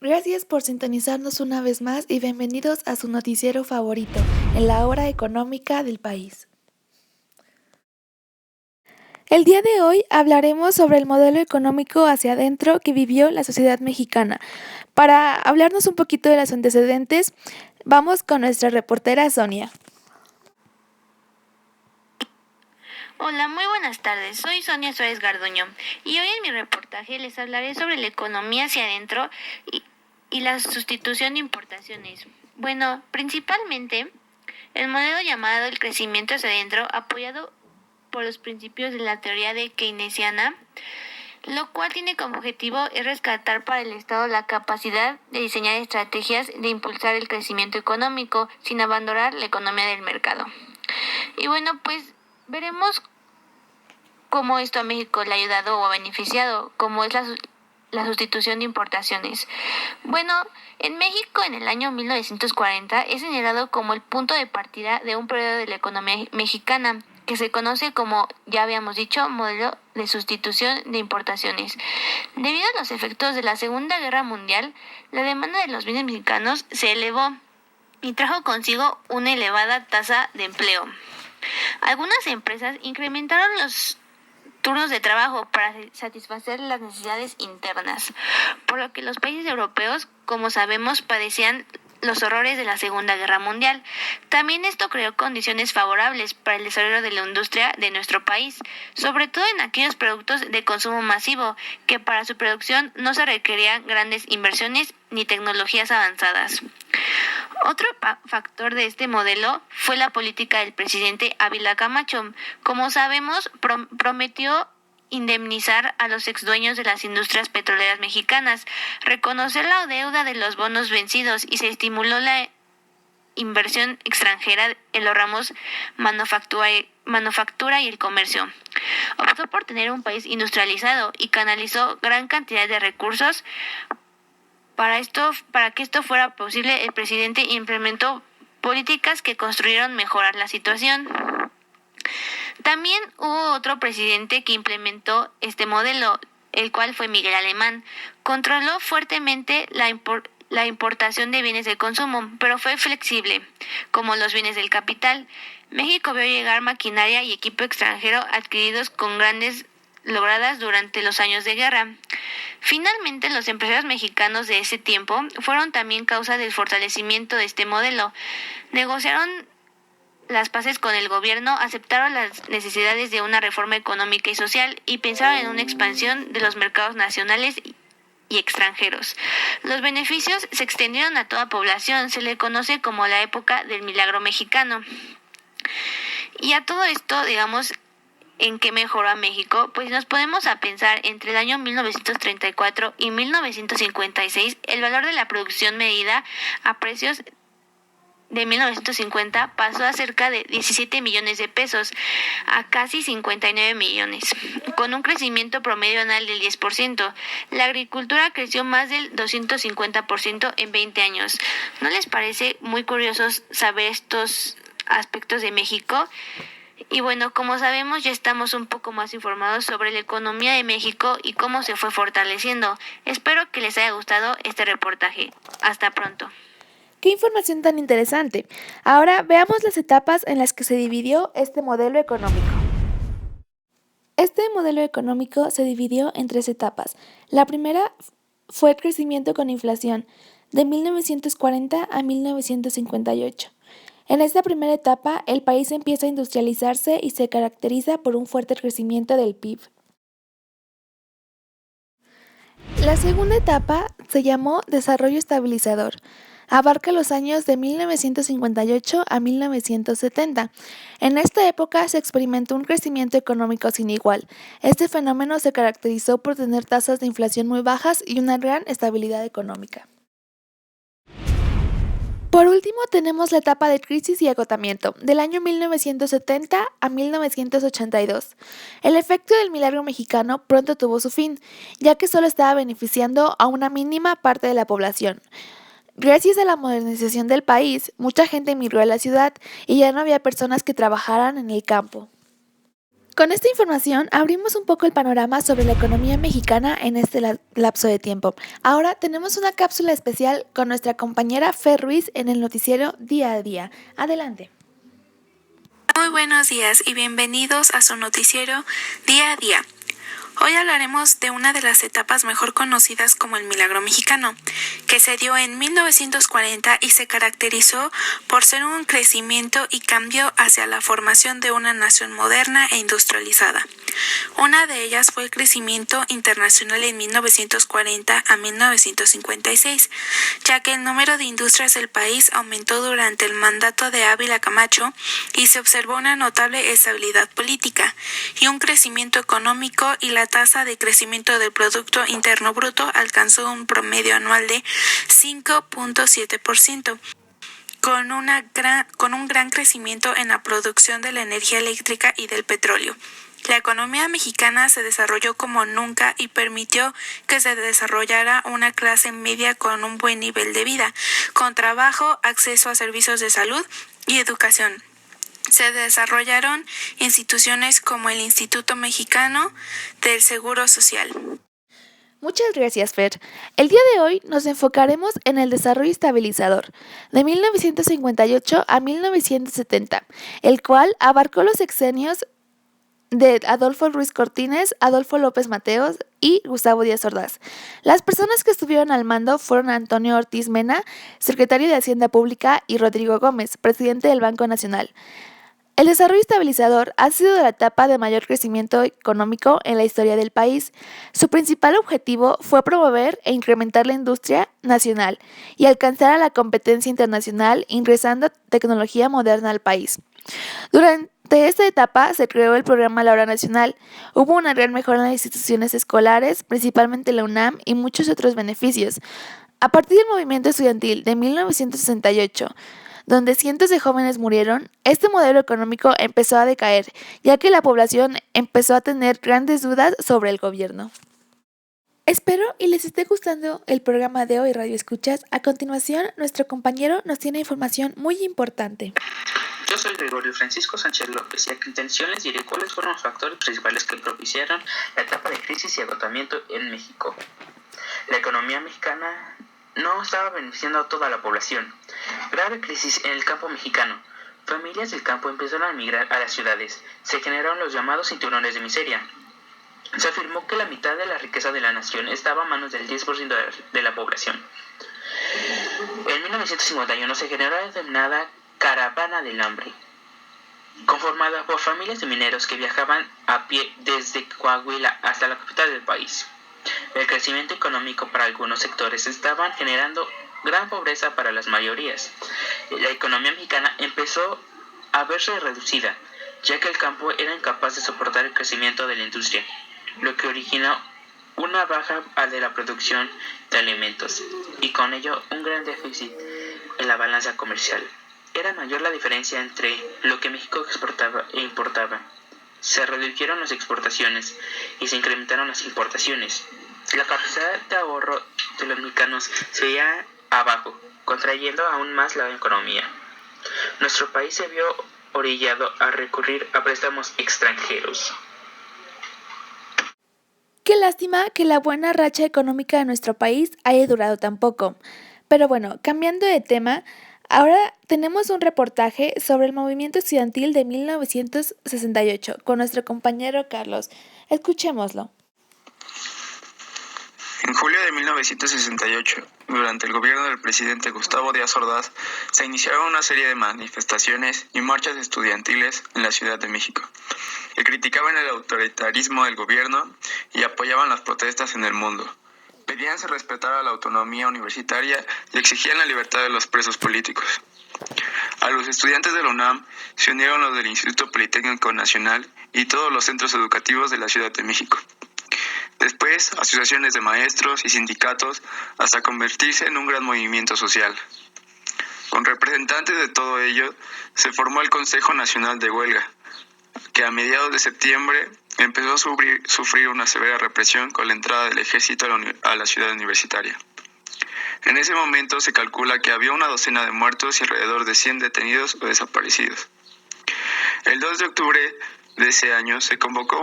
Gracias por sintonizarnos una vez más y bienvenidos a su noticiero favorito, en la hora económica del país. El día de hoy hablaremos sobre el modelo económico hacia adentro que vivió la sociedad mexicana. Para hablarnos un poquito de los antecedentes, vamos con nuestra reportera Sonia. Hola, muy buenas tardes. Soy Sonia Suárez Garduño y hoy en mi reportaje les hablaré sobre la economía hacia adentro y la sustitución de importaciones. Bueno, principalmente el modelo llamado el crecimiento hacia adentro, apoyado por los principios de la teoría de keynesiana, lo cual tiene como objetivo es rescatar para el Estado la capacidad de diseñar estrategias de impulsar el crecimiento económico sin abandonar la economía del mercado. Y bueno, pues veremos cómo esto a México le ha ayudado o ha beneficiado, como es la sustitución de importaciones. Bueno, en México en el año 1940 es señalado como el punto de partida de un periodo de la economía mexicana, que se conoce como, ya habíamos dicho, modelo de sustitución de importaciones. Debido a los efectos de la Segunda Guerra Mundial, la demanda de los bienes mexicanos se elevó y trajo consigo una elevada tasa de empleo. Algunas empresas incrementaron los turnos de trabajo para satisfacer las necesidades internas, por lo que los países europeos, como sabemos, padecían los horrores de la Segunda Guerra Mundial. También esto creó condiciones favorables para el desarrollo de la industria de nuestro país, sobre todo en aquellos productos de consumo masivo, que para su producción no se requerían grandes inversiones ni tecnologías avanzadas. Otro factor de este modelo fue la política del presidente Ávila Camacho. Como sabemos, prometió indemnizar a los exdueños de las industrias petroleras mexicanas, reconocer la deuda de los bonos vencidos y se estimuló la inversión extranjera en los ramos manufactura y el comercio. Optó por tener un país industrializado y canalizó gran cantidad de recursos. Para que esto fuera posible, el presidente implementó políticas que construyeron mejorar la situación. También hubo otro presidente que implementó este modelo, el cual fue Miguel Alemán. Controló fuertemente la importación de bienes de consumo, pero fue flexible, como los bienes del capital. México vio llegar maquinaria y equipo extranjero adquiridos con grandes logradas durante los años de guerra. Finalmente, los empresarios mexicanos de ese tiempo fueron también causa del fortalecimiento de este modelo. Negociaron las paces con el gobierno, aceptaron las necesidades de una reforma económica y social y pensaron en una expansión de los mercados nacionales y extranjeros. Los beneficios se extendieron a toda población, se le conoce como la época del milagro mexicano. Y a todo esto, digamos, ¿en qué mejoró a México? Pues nos podemos a pensar entre el año 1934 y 1956, el valor de la producción medida a precios de 1950 pasó a cerca de 17 millones de pesos a casi 59 millones, con un crecimiento promedio anual del 10%. La agricultura creció más del 250% en 20 años. ¿No les parece muy curioso saber estos aspectos de México? Y bueno, como sabemos, ya estamos un poco más informados sobre la economía de México y cómo se fue fortaleciendo. Espero que les haya gustado este reportaje. Hasta pronto. ¡Qué información tan interesante! Ahora veamos las etapas en las que se dividió este modelo económico. Este modelo económico se dividió en 3 etapas. La primera fue el crecimiento con inflación, de 1940 a 1958. En esta primera etapa, el país empieza a industrializarse y se caracteriza por un fuerte crecimiento del PIB. La segunda etapa se llamó desarrollo estabilizador. Abarca los años de 1958 a 1970. En esta época se experimentó un crecimiento económico sin igual. Este fenómeno se caracterizó por tener tasas de inflación muy bajas y una gran estabilidad económica. Por último, tenemos la etapa de crisis y agotamiento, del año 1970 a 1982. El efecto del milagro mexicano pronto tuvo su fin, ya que solo estaba beneficiando a una mínima parte de la población. Gracias a la modernización del país, mucha gente emigró a la ciudad y ya no había personas que trabajaran en el campo. Con esta información abrimos un poco el panorama sobre la economía mexicana en este lapso de tiempo. Ahora tenemos una cápsula especial con nuestra compañera Fer Ruiz en el noticiero Día a Día. Adelante. Muy buenos días y bienvenidos a su noticiero Día a Día. Hoy hablaremos de una de las etapas mejor conocidas como el Milagro Mexicano, que se dio en 1940 y se caracterizó por ser un crecimiento y cambio hacia la formación de una nación moderna e industrializada. Una de ellas fue el crecimiento internacional en 1940 a 1956, ya que el número de industrias del país aumentó durante el mandato de Ávila Camacho y se observó una notable estabilidad política y un crecimiento económico, y la tasa de crecimiento del Producto Interno Bruto alcanzó un promedio anual de 5.7%. Con un gran crecimiento en la producción de la energía eléctrica y del petróleo. La economía mexicana se desarrolló como nunca y permitió que se desarrollara una clase media con un buen nivel de vida, con trabajo, acceso a servicios de salud y educación. Se desarrollaron instituciones como el Instituto Mexicano del Seguro Social. Muchas gracias, Fer. El día de hoy nos enfocaremos en el desarrollo estabilizador, de 1958 a 1970, el cual abarcó los sexenios de Adolfo Ruiz Cortines, Adolfo López Mateos y Gustavo Díaz Ordaz. Las personas que estuvieron al mando fueron Antonio Ortiz Mena, secretario de Hacienda Pública, y Rodrigo Gómez, presidente del Banco Nacional. El desarrollo estabilizador ha sido la etapa de mayor crecimiento económico en la historia del país. Su principal objetivo fue promover e incrementar la industria nacional y alcanzar a la competencia internacional, ingresando tecnología moderna al país. Durante esta etapa se creó el programa La Hora Nacional. Hubo una gran mejora en las instituciones escolares, principalmente la UNAM, y muchos otros beneficios. A partir del movimiento estudiantil de 1968, donde cientos de jóvenes murieron, este modelo económico empezó a decaer, ya que la población empezó a tener grandes dudas sobre el gobierno. Espero y les esté gustando el programa de hoy, Radio Escuchas. A continuación, nuestro compañero nos tiene información muy importante. Yo soy Gregorio Francisco Sánchez López y a continuación les diré cuáles fueron los factores principales que propiciaron la etapa de crisis y agotamiento en México. La economía mexicana no estaba beneficiando a toda la población. Grave crisis en el campo mexicano. Familias del campo empezaron a migrar a las ciudades. Se generaron los llamados cinturones de miseria. Se afirmó que la mitad de la riqueza de la nación estaba a manos del 10% de la población. En 1951 se generó la denominada Caravana del Hambre, conformada por familias de mineros que viajaban a pie desde Coahuila hasta la capital del país. El crecimiento económico para algunos sectores estaban generando gran pobreza para las mayorías. La economía mexicana empezó a verse reducida, ya que el campo era incapaz de soportar el crecimiento de la industria, lo que originó una baja de la producción de alimentos y con ello un gran déficit en la balanza comercial. Era mayor la diferencia entre lo que México exportaba e importaba. Se redujeron las exportaciones y se incrementaron las importaciones. La capacidad de ahorro de los mexicanos se veía abajo, contrayendo aún más la economía. Nuestro país se vio orillado a recurrir a préstamos extranjeros. Qué lástima que la buena racha económica de nuestro país haya durado tan poco. Pero bueno, cambiando de tema, ahora tenemos un reportaje sobre el movimiento estudiantil de 1968 con nuestro compañero Carlos. Escuchémoslo. En julio de 1968, durante el gobierno del presidente Gustavo Díaz Ordaz, se iniciaron una serie de manifestaciones y marchas estudiantiles en la Ciudad de México, que criticaban el autoritarismo del gobierno y apoyaban las protestas en el mundo. Pedían se respetara la autonomía universitaria y exigían la libertad de los presos políticos. A los estudiantes de la UNAM se unieron los del Instituto Politécnico Nacional y todos los centros educativos de la Ciudad de México. Después, asociaciones de maestros y sindicatos, hasta convertirse en un gran movimiento social. Con representantes de todo ello, se formó el Consejo Nacional de Huelga, que a mediados de septiembre empezó a sufrir una severa represión con la entrada del ejército a la ciudad universitaria. En ese momento se calcula que había una docena de muertos y alrededor de 100 detenidos o desaparecidos. El 2 de octubre de ese año se convocó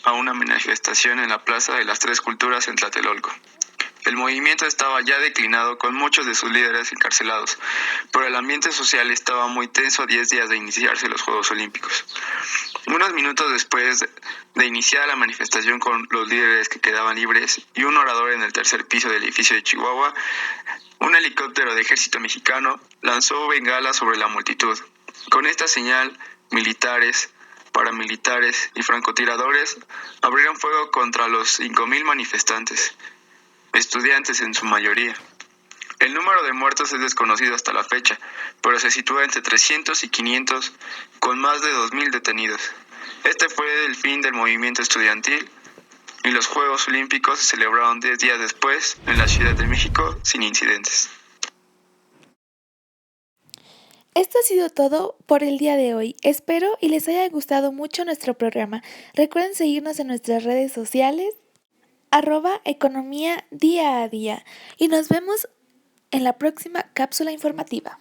a una manifestación en la Plaza de las Tres Culturas en Tlatelolco. El movimiento estaba ya declinado con muchos de sus líderes encarcelados, pero el ambiente social estaba muy tenso a 10 días de iniciarse los Juegos Olímpicos. Unos minutos después de iniciar la manifestación con los líderes que quedaban libres y un orador en el tercer piso del edificio de Chihuahua, un helicóptero de ejército mexicano lanzó bengalas sobre la multitud. Con esta señal, militares, paramilitares y francotiradores abrieron fuego contra los 5,000 manifestantes, estudiantes en su mayoría. El número de muertos es desconocido hasta la fecha, pero se sitúa entre 300 y 500, con más de 2,000 detenidos. Este fue el fin del movimiento estudiantil y los Juegos Olímpicos se celebraron 10 días después en la Ciudad de México sin incidentes. Esto ha sido todo por el día de hoy. Espero y les haya gustado mucho nuestro programa. Recuerden seguirnos en nuestras redes sociales @economía día a día y nos vemos en la próxima cápsula informativa.